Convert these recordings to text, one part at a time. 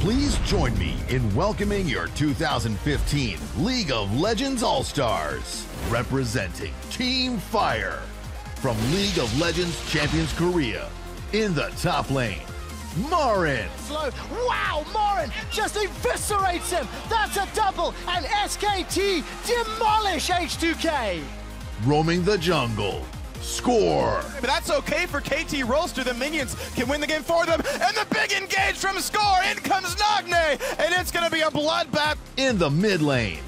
Please join me in welcoming your 2015 League of Legends All-Stars, representing Team Fire. From League of Legends Champions Korea, in the top lane, Marin. Slow. Wow, Marin just eviscerates him. That's a double, and SKT demolish H2K. Roaming the jungle, Score. But that's okay for KT Rolster. The minions can win the game for them. And the big engage from Score. In comes Nagne. And it's going to be a bloodbath. In the mid lane,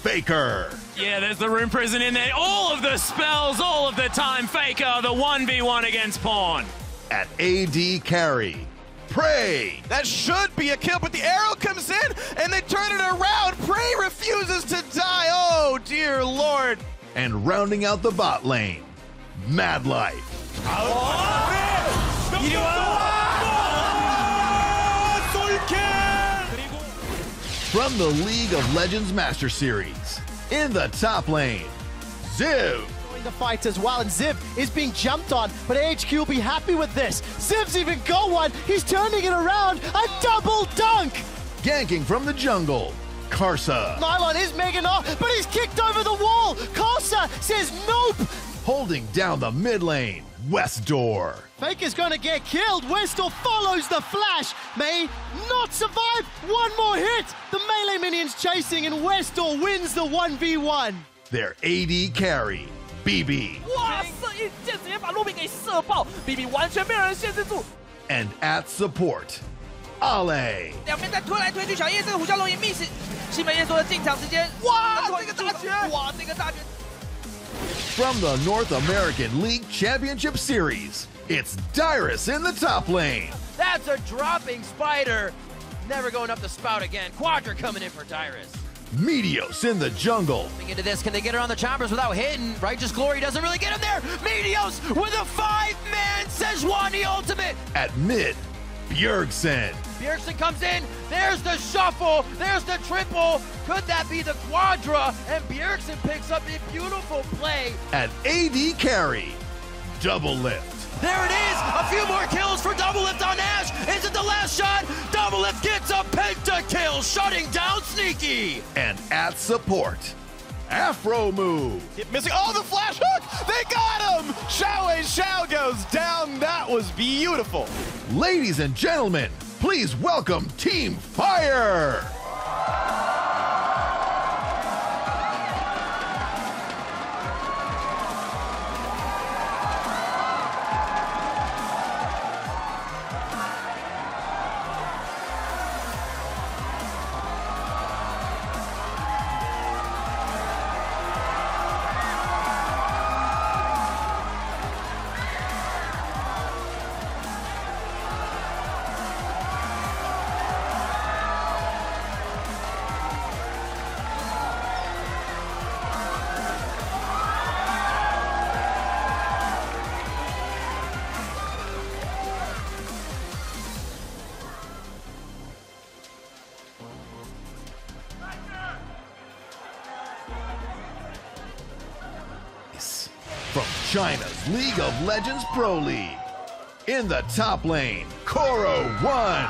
Faker. Yeah, there's the Rune Prison in there. All of the spells, all of the time. Faker, the 1v1 against Pawn. At AD carry, Prey. That should be a kill, but the arrow comes in and they turn it around. Prey refuses to die. Oh, dear Lord. And rounding out the bot lane, Mad Life. From the League of Legends Master Series, in the top lane, Ziv. The fight as well, and Ziv is being jumped on, but AHQ will be happy with this. Ziv's even got one. He's turning it around. A double dunk. Ganking from the jungle, Karsa. Nylon is making off, but he's kicked over the wall. Karsa says nope. Holding down the mid lane, Westdoor. Faker's gonna get killed. Westdoor follows the flash. May not survive. One more hit. The melee minions chasing, and Westdoor wins the 1v1. Their AD carry, BB. 哇，射一箭直接把洛宾给射爆 ，BB 完全没有人限制住。 And at support, Ale. 两边在推来推去，小叶这个虎啸龙吟密使西门彦说的进场时间，哇，这个大绝，哇，这个大绝。 From the North American League Championship Series, it's Dyrus in the top lane. That's a dropping spider. Never going up the spout again. Quadra coming in for Dyrus. Meteos in the jungle. Into this, can they get her on the choppers without hitting? Righteous Glory doesn't really get him there. Meteos with a 5-man Sejuani ultimate. At mid, Bjergsen. Bjergsen comes in. There's the shuffle. There's the triple. Could that be the quadra? And Bjergsen picks up a beautiful play. At AD carry, Double Lift. There it is. A few more kills for Double Lift on Ash. Is it the last shot? Double Lift gets a pentakill, shutting down Sneaky. And at support, Afro Move. Keep missing. Oh, the flash hook! They got him! Shao goes down. That was beautiful. Ladies and gentlemen, please welcome Team Fire. From China's League of Legends Pro League, in the top lane, Koro 1. Koro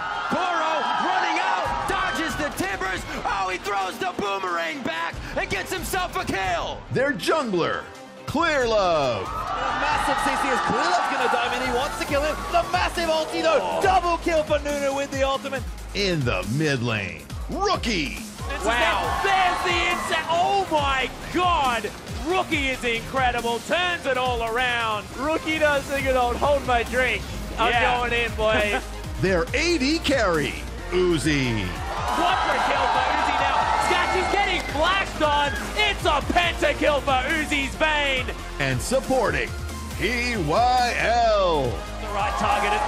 running out, dodges the timbers. Oh, he throws the boomerang back and gets himself a kill. Their jungler, Clear Love. Massive CC as Clear Love's gonna dive in. He wants to kill him. The massive ulti though. Double kill for Nunu with the ultimate. In the mid lane, Rookie. Wow. There's the insect. Oh my God. Rookie is incredible. Turns it all around. Rookie does think it all. Hold my drink. I'm going in, boys. Their AD carry, Uzi. Quadra kill for Uzi now. Scotchy's getting flashed on. It's a pentakill for Uzi's Bane. And supporting, PYL. The right target is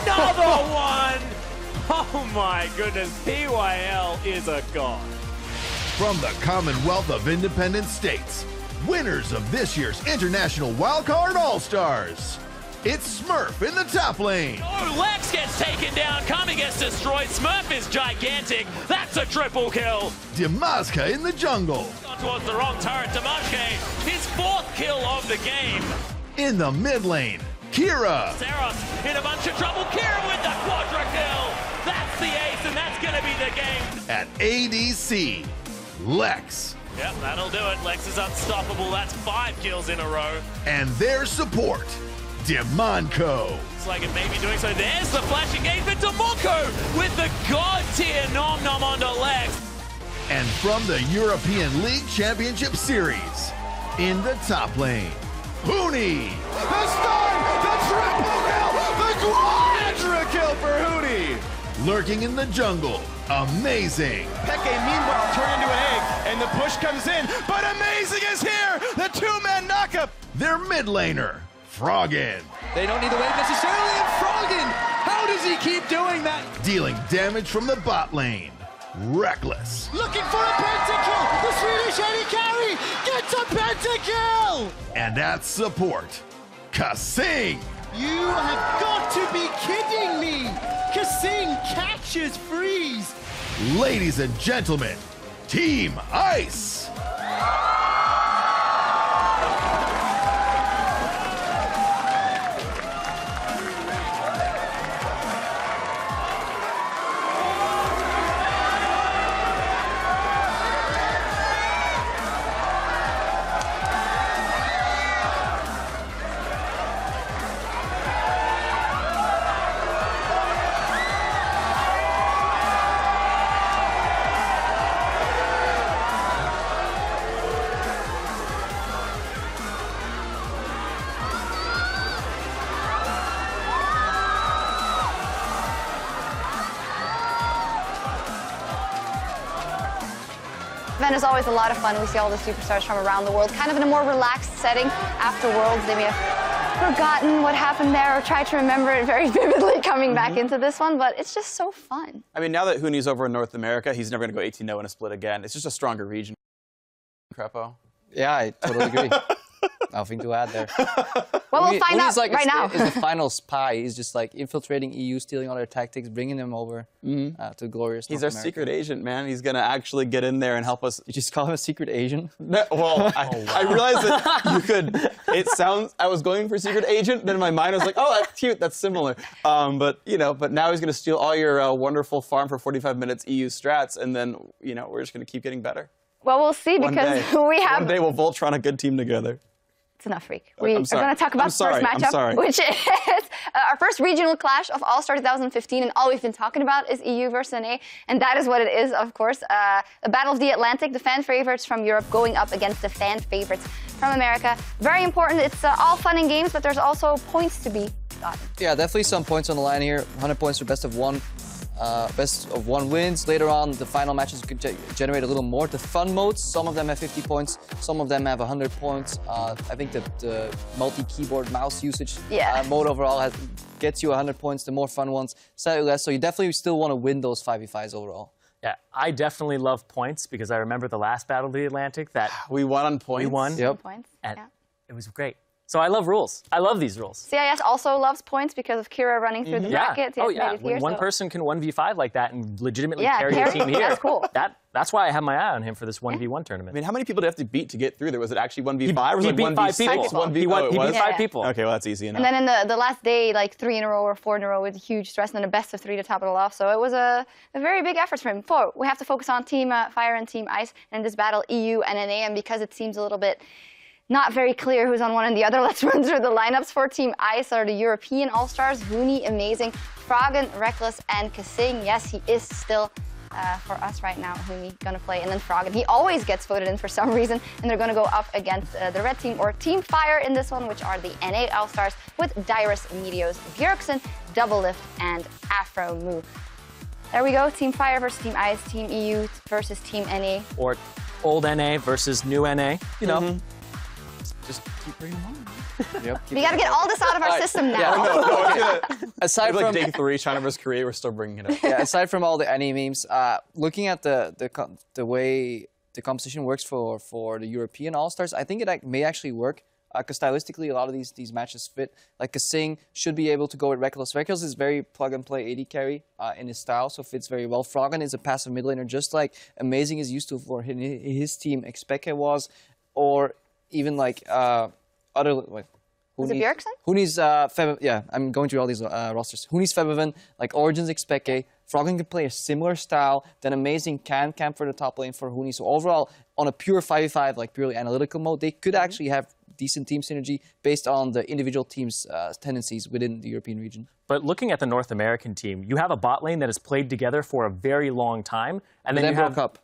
another one. Oh my goodness. PYL is a god. From the Commonwealth of Independent States, winners of this year's International Wildcard All-Stars, it's Smurf in the top lane. Oh, Lex gets taken down. Kami gets destroyed. Smurf is gigantic. That's a triple kill. Dimazka in the jungle. Gone towards the wrong turret. Damashke, his 4th kill of the game. In the mid lane, Kira. Saros in a bunch of trouble. Kira with the quadra kill. That's the ace, and that's going to ADC, Lex. Yep, that'll do it. Lex is unstoppable. That's 5 kills in a row. And their support, Demonco. Looks like it may be doing so. There's the flash engagement. Demonco with the god tier nom nom onto Lex. And from the European League Championship Series, in the top lane, Huni. The stun, the triple kill, the quadra kill for Huni. Lurking in the jungle, Amazing. Peke meanwhile turned into an egg, and the push comes in, but Amazing is here. The 2-man knockup. Their mid laner, Froggen. They don't need the wave necessarily, and Froggen, how does he keep doing that? Dealing damage from the bot lane, Reckless. Looking for a pentakill! The Swedish AD carry gets a pentakill! And at support, Kasing. You have got to be kidding me! Kasing catches Freeze! Ladies and gentlemen, Team Ice. Event is always a lot of fun. We see all the superstars from around the world, kind of in a more relaxed setting. After Worlds, they may have forgotten what happened there or tried to remember it very vividly coming back into this one, but it's just so fun. I mean, now that Huni's over in North America, he's never going to go 18-0 in a split again. It's just a stronger region. Crepo. Yeah, I totally agree. Nothing to add there. Well, we'll find out like right now. Is the final spy. He's just like infiltrating EU, stealing all their tactics, bringing them over to glorious He's North our America. secret agent, man. He's going to actually get in there and help us. You just call him a secret agent? No, well, I realized that you could. It sounds. I was going for secret agent, then in my mind I was like, oh, that's cute. That's similar. But now he's going to steal all your wonderful farm for 45 minutes EU strats, and then we're just going to keep getting better. Well, we'll see because we have. One day we'll Voltron a good team together. It's enough, Freak. We are going to talk about the sorry, first matchup, which is our first regional clash of All-Star 2015, and all we've been talking about is EU versus NA, and that is what it is, of course. The Battle of the Atlantic, the fan favorites from Europe going up against the fan favorites from America. Very important. It's all fun and games, but there's also points to be gotten. Yeah, definitely some points on the line here. 100 points for best of one. Best of one wins. Later on, the final matches could generate a little more. The fun modes, some of them have 50 points, some of them have 100 points. I think that the multi-keyboard mouse usage mode overall gets you 100 points. The more fun ones, slightly less. So you definitely still want to win those 5v5s overall. Yeah, I definitely love points because I remember the last Battle of the Atlantic that we won on points. We won. Yep. Points. And it was great. So I love rules. I love these rules. CIS also loves points because of Kira running through the bracket. Oh, yeah. When one person can 1v5 like that and legitimately carry the team here, that's cool. That's why I have my eye on him for this 1v1 tournament. I mean, how many people did he have to beat to get through there? Was it actually 1v5 or was it beat 1v6? 5 people. He beat 5 people. Okay, well, that's easy enough. And then in the last day, like 3 in a row or 4 in a row with huge stress, and then a best of 3 to top it all off. So it was a very big effort for him. We have to focus on Team Fire and Team Ice, and in this battle, EU and NA, and because it seems a little bit not very clear who's on one and the other, let's run through the lineups for Team Ice. Are the European All-Stars, Huni, Amazing, Froggen, Reckless, and Kasing. Yes, he is still, for us right now, Huni gonna play, and then Froggen. He always gets voted in for some reason, and they're gonna go up against the red team, or Team Fire in this one, which are the NA All-Stars, with Dyrus, Meteos, Bjergsen, Double Lift, and Afro Moo. There we go, Team Fire versus Team Ice, Team EU versus Team NA. Or old NA versus new NA, Just keep bringing them on. Yep. We got to get all this out of our system now. Aside from from day 3, China versus Korea, we're still bringing it up. yeah, aside from all the NA memes, looking at the way the competition works for the European All-Stars, I think it may actually work. Because stylistically, a lot of these matches fit. Like Kasing should be able to go with Reckless. Reckless is very plug-and-play AD carry in his style, so fits very well. Froggen is a passive mid laner, just like Amazing is used to for his team. Expeke was, or even like other like. Was it Bjergsen? Huni's I'm going through all these rosters. Huni's Febiven, like Origins Expeke, Froggen can play a similar style, then Amazing can camp for the top lane for Huni. So overall, on a pure 5v5, like purely analytical mode, they could actually have decent team synergy based on the individual teams' tendencies within the European region. But looking at the North American team, you have a bot lane that has played together for a very long time, and then you broke up.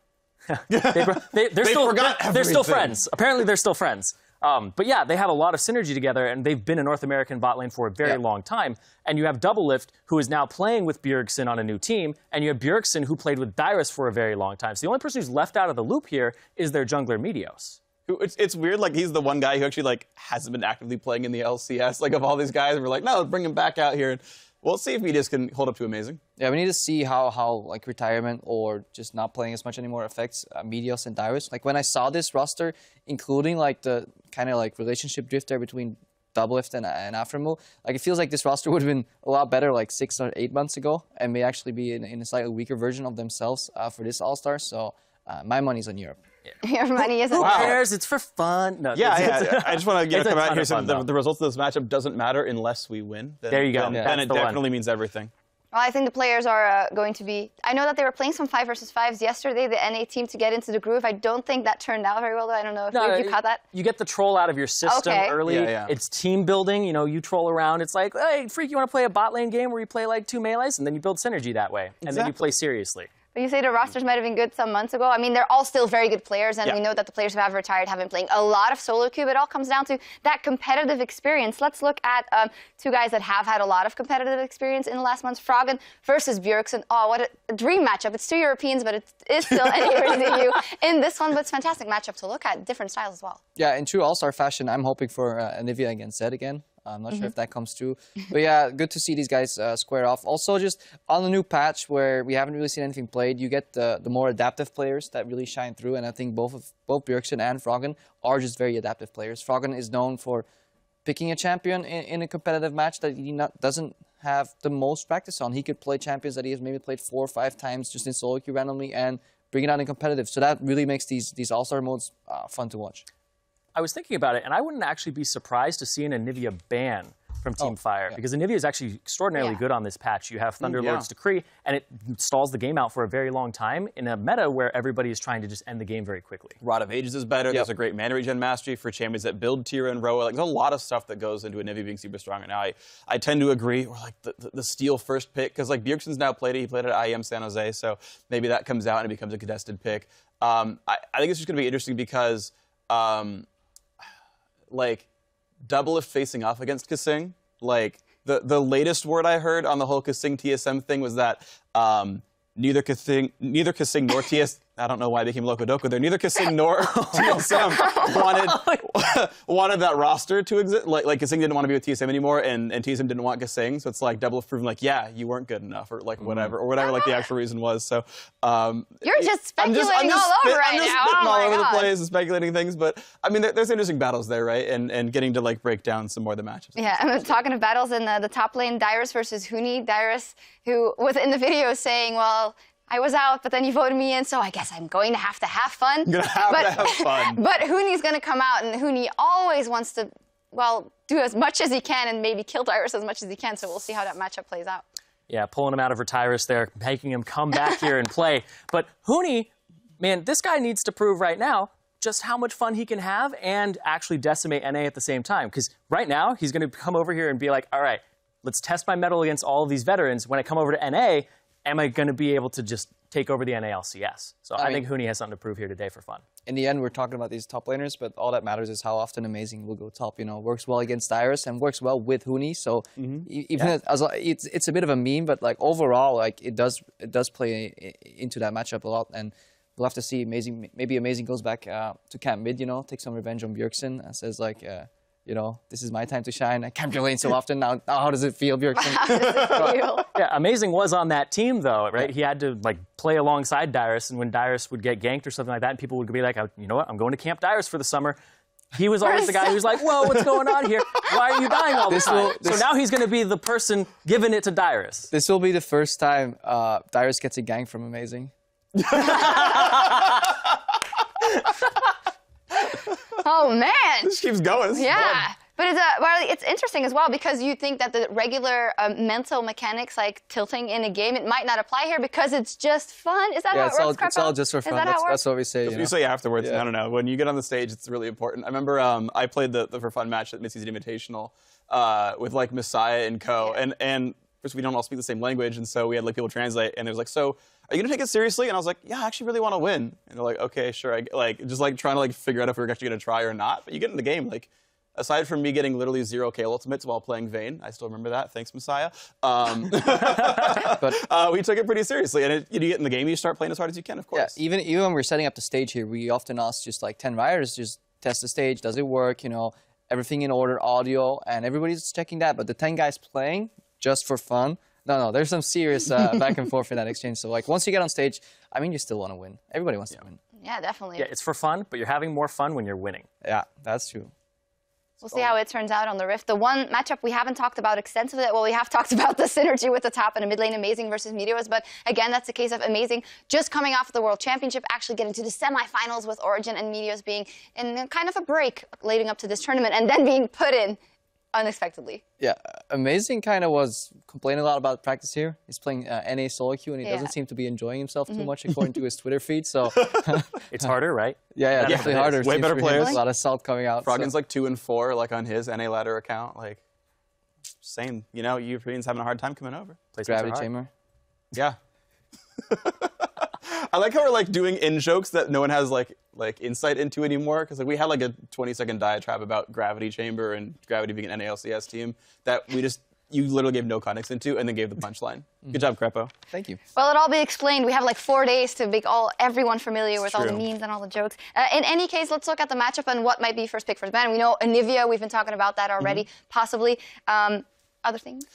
they're still friends. Apparently, they're still friends. But yeah, they have a lot of synergy together, and they've been a North American bot lane for a very long time. And you have Doublelift, who is now playing with Bjergsen on a new team, and you have Bjergsen, who played with Dyrus for a very long time. So the only person who's left out of the loop here is their jungler Meteos. It's weird, like, he's the one guy who actually, like, hasn't been actively playing in the LCS, like, of all these guys, and we're like, no, let's bring him back out here, and we'll see if Meteos can hold up to Amazing. Yeah, we need to see how like, retirement or just not playing as much anymore affects Meteos and Dyrus. Like, when I saw this roster, including, like, the kind of, like, relationship drift there between Doublelift and Aframu, like, it feels like this roster would have been a lot better, like, 6 or 8 months ago, and may actually be in a slightly weaker version of themselves for this All-Star, so my money's on Europe. Your money isn't. Who cares? It's for fun. No, yeah. I just want to come out here saying the results of this matchup doesn't matter unless we win. Then, there you go. Then it definitely means everything. Well, I think the players are going to be... I know that they were playing some 5 versus 5s yesterday, the NA team, to get into the groove. I don't think that turned out very well, though. I don't know if you caught that. You get the troll out of your system early. It's team building. You know, you troll around. It's like, hey, Freak, you want to play a bot lane game where you play like 2 melees? And then you build synergy that way. And then you play seriously. But you say the rosters might have been good some months ago. I mean, they're all still very good players, and we know that the players who have retired have been playing a lot of solo queue. It all comes down to that competitive experience. Let's look at 2 guys that have had a lot of competitive experience in the last months. Froggen versus Bjergsen. Oh, what a dream matchup. It's 2 Europeans, but it is still NA versus EU in this one. But it's a fantastic matchup to look at. Different styles as well. Yeah, in true All-Star fashion, I'm hoping for Anivia against Zed again. I'm not sure if that comes true. But yeah, good to see these guys square off. Also, just on the new patch where we haven't really seen anything played, you get the more adaptive players that really shine through. And I think both Bjergsen and Froggen are just very adaptive players. Froggen is known for picking a champion in a competitive match that he doesn't have the most practice on. He could play champions that he has maybe played 4 or 5 times just in solo queue randomly and bring it out in competitive. So that really makes these All-Star modes fun to watch. I was thinking about it, and I wouldn't actually be surprised to see an Anivia ban from Team Fire, because Anivia is actually extraordinarily good on this patch. You have Thunderlord's Decree, and it stalls the game out for a very long time in a meta where everybody is trying to just end the game very quickly. Rod of Ages is better. There's a great mana regen mastery for champions that build Tira and Roa. Like, there's a lot of stuff that goes into Anivia being super strong. And now I tend to agree, or like the steal first pick, because like Bjergsen's now played it. He played it at IEM San Jose, so maybe that comes out and it becomes a contested pick. I think it's just going to be interesting because like, Doublelift facing off against Kasing, like, the latest word I heard on the whole Kasing TSM thing was that neither Kasing nor TSM, I don't know why I became Locodoco there, neither Kasing nor TSM wanted that roster to exist. Like Kasing didn't want to be with TSM anymore, and TSM didn't want Kasing, so it's like Doublelift proving like, yeah, you weren't good enough, or like whatever, like the actual reason was. So you're just speculating all over right now. I'm just spitting all over the place and speculating things, but I mean, there's interesting battles there, right? And getting to like break down some more of the matches. Yeah, I'm talking of battles in the top lane, Dyrus versus Huni. Dyrus, who was in the video saying, well, I was out, but then you voted me in, so I guess I'm going to have fun. I'm going to have fun. But Huni's going to come out, and Huni always wants to, well, do as much as he can and maybe kill Dyrus as much as he can, so we'll see how that matchup plays out. Yeah, pulling him out of Retyrus there, making him come back here and play. But Huni, man, this guy needs to prove right now just how much fun he can have and actually decimate NA at the same time. Because right now, he's going to come over here and be like, all right, let's test my mettle against all of these veterans. When I come over to NA, am I going to be able to just take over the NA LCS? So I think Huni has something to prove here today for fun. In the end, we're talking about these top laners, but all that matters is how often Amazing will go top. You know, works well against Dyrus and works well with Huni. So even it's a bit of a meme, but like overall, like it does play into that matchup a lot. And we'll have to see. Maybe Amazing goes back to camp mid. You know, take some revenge on Bjergsen and says like, you know, this is my time to shine. I can't lane so often now. How does it feel, Bjergsen? How does it feel? Yeah, Amazing was on that team, though, right? He had to, like, play alongside Dyrus, and when Dyrus would get ganked or something like that, and people would be like, you know what, I'm going to Camp Dyrus for the summer. He was always the guy who was like, whoa, what's going on here? Why are you dying all the time? So now he's going to be the person giving it to Dyrus. This will be the first time Dyrus gets a gank from Amazing. Oh, man. This keeps going. This yeah. But it's interesting as well because you think that the regular mental mechanics like tilting in a game, it might not apply here because it's just fun. Is that how it works? It's all just for fun. That's what we say. You say afterwards. Yeah. I don't know. When you get on the stage, it's really important. I remember I played the for fun match at Mid-Season Invitational with like Messiah and co. And first we don't all speak the same language, and so we had like people translate, and it was like, so are you gonna take it seriously? And I was like, yeah, I actually really want to win. And they're like, okay, sure. Just like trying to like figure out if we were actually gonna try or not. But you get in the game, like aside from me getting literally 0 KO ultimates while playing Vayne, I still remember that. Thanks, Messiah. But we took it pretty seriously, and you get in the game, you start playing as hard as you can, of course. Yeah, even when we're setting up the stage here, we often ask just like 10 riders, just test the stage, does it work? You know, everything in order, audio, and everybody's checking that. But the 10 guys playing just for fun. No, there's some serious back and forth in that exchange. So, like, once you get on stage, I mean, you still want to win. Everybody wants to win. Yeah, definitely. Yeah, it's for fun, but you're having more fun when you're winning. Yeah, that's true. We'll see how it turns out on the Rift. The one matchup we haven't talked about extensively, well, we have talked about the synergy with the top and a mid lane Amazing versus Meteors, but again, that's the case of Amazing just coming off of the World Championship, actually getting to the semifinals with Origin, and Meteors being in kind of a break leading up to this tournament and then being put in unexpectedly. Yeah, Amazing kind of was complaining a lot about practice here. He's playing NA solo queue, and he doesn't seem to be enjoying himself too much according to his Twitter feed. So it's harder, right? Yeah, definitely harder. Way better players. A lot of salt coming out. Froggen's like 2 and 4, like on his NA ladder account. Like, same. You know, Europeans having a hard time coming over. Gravity chamber. Yeah. I like how we're like doing in-jokes that no one has like insight into anymore, because like we had like a 20-second diatribe about Gravity Chamber and Gravity being an NALCS team that you literally gave no context into and then gave the punchline. Good job, Crepo. Thank you. Well, it'll all be explained. We have like 4 days to make everyone familiar with all the memes and all the jokes. In any case, let's look at the matchup and what might be first pick, first ban. We know Anivia, we've been talking about that already, possibly. Other things?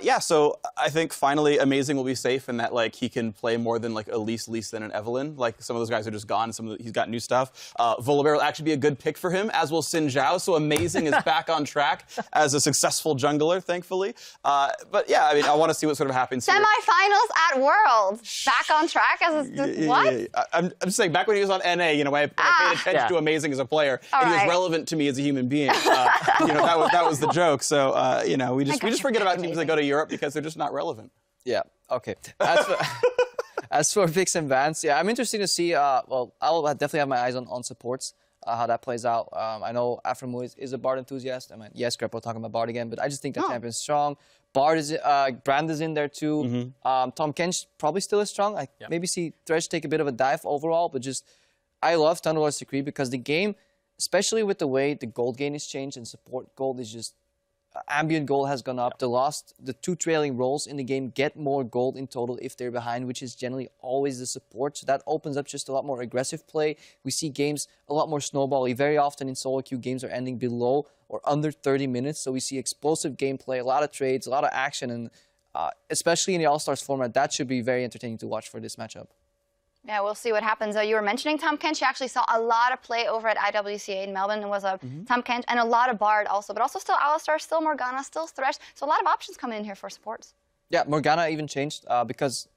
Yeah, so I think finally Amazing will be safe in that like he can play more than like Elise, and an Evelyn. Like some of those guys are just gone. He's got new stuff. Volibear will actually be a good pick for him, as will Xin Zhao. So Amazing is back on track as a successful jungler, thankfully. But yeah, I mean, I want to see what sort of happens here. Semifinals at Worlds, back on track as what? Yeah. I'm just saying, back when he was on NA, you know, I paid attention to Amazing as a player, and he was relevant to me as a human being. You know, that was the joke. So you know, we just forget about teams that go to Europe because they're just not relevant. Yeah. Okay. As for picks and bans, yeah, I'm interested to see. Well, I'll definitely have my eyes on supports, how that plays out. I know Aframu is a Bard enthusiast. I mean, yes, Grepo talking about Bard again, but I just think that champion's strong. Brand is in there too. Tom Kench probably still is strong. I maybe see Thresh take a bit of a dive overall, but just I love Thunderlord's Decree because the game, especially with the way the gold gain is changed and support gold is just. Ambient gold has gone up. The 2 trailing roles in the game get more gold in total if they're behind, which is generally always the support. So that opens up just a lot more aggressive play. We see games a lot more snowbally. Very often in solo queue, games are ending below or under 30 minutes. So we see explosive gameplay, a lot of trades, a lot of action, and especially in the All-Stars format, that should be very entertaining to watch for this matchup. Yeah, we'll see what happens. You were mentioning Tom Kench. You actually saw a lot of play over at IWCA in Melbourne. It was Tom Kench and a lot of Bard also, but also still Alistar, still Morgana, still Thresh. So a lot of options coming in here for supports. Yeah, Morgana even changed because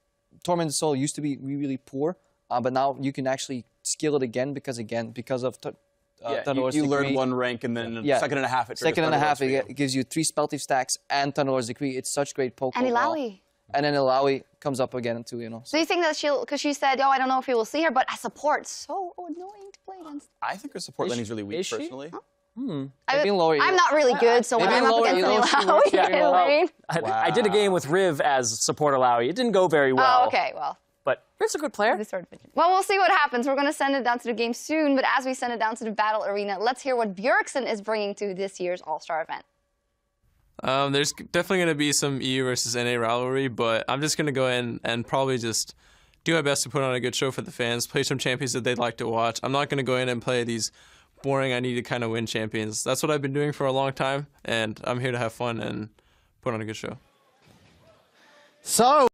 Tormented Soul used to be really poor, but now you can actually skill it again because of you learn 1 rank and then second and a half it gives you 3 spell thief stacks and Thunderlord's Decree. It's such great poke. And Ilaoi. And then Ilaoi comes up again too, you know. So you think that because she said, I don't know if we will see her, but as support, so annoying to play against. I think her support laning is really weak, personally. Huh? I'm not really good, so when I'm up against Ilaoi, I did a game with Riv as support Ilaoi. It didn't go very well. Oh, okay, well. But Riv's a good player. Well, we'll see what happens. We're going to send it down to the game soon, but as we send it down to the battle arena, let's hear what Bjergsen is bringing to this year's All-Star event. There's definitely going to be some EU versus NA rivalry, but I'm just going to go in and probably just do my best to put on a good show for the fans, play some champions that they'd like to watch. I'm not going to go in and play these boring, I need to kind of win champions. That's what I've been doing for a long time, and I'm here to have fun and put on a good show. So